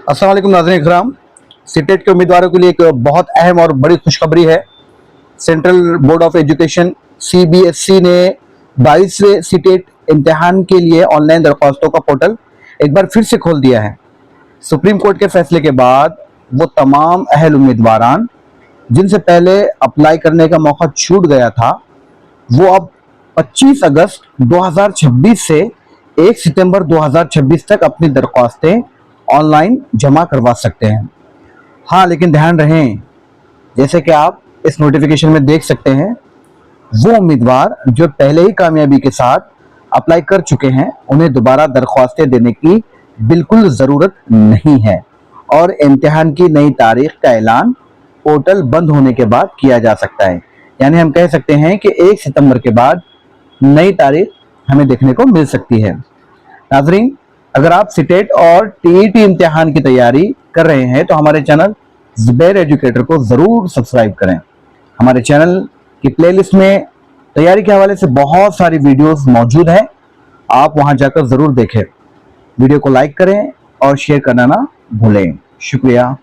अस्सलाम वालेकुम नाज़रीन इकराम। सीटेट के उम्मीदवारों के लिए एक बहुत अहम और बड़ी खुशखबरी है। Central board of education CBSE ने 22वें सीटेट इम्तिहान के लिए ऑनलाइन दरख्वास्तों का पोर्टल एक बार फिर से खोल दिया है। सुप्रीम कोर्ट के फैसले के बाद वो तमाम अहल उम्मीदवारान जिनसे पहले अप्लाई करने का मौका छूट गया था, वो अब 25 अगस्त 2026 से 1 सितंबर 2026 तक अपनी दरख्वास्तें ऑनलाइन जमा करवा सकते हैं। हाँ, लेकिन ध्यान रहें, जैसे कि आप इस नोटिफिकेशन में देख सकते हैं, वो उम्मीदवार जो पहले ही कामयाबी के साथ अप्लाई कर चुके हैं, उन्हें दोबारा दरख्वास्तें देने की बिल्कुल ज़रूरत नहीं है और इम्तिहान की नई तारीख का ऐलान पोर्टल बंद होने के बाद किया जा सकता है। यानी हम कह सकते हैं कि 1 सितंबर के बाद नई तारीख हमें देखने को मिल सकती है। नाज़रीन, अगर आप सीटेट और TET इम्तिहान की तैयारी कर रहे हैं तो हमारे चैनल ज़ुबैर एजुकेटर को ज़रूर सब्सक्राइब करें। हमारे चैनल की प्लेलिस्ट में तैयारी के हवाले से बहुत सारी वीडियोस मौजूद हैं, आप वहां जाकर ज़रूर देखें। वीडियो को लाइक करें और शेयर करना ना भूलें। शुक्रिया।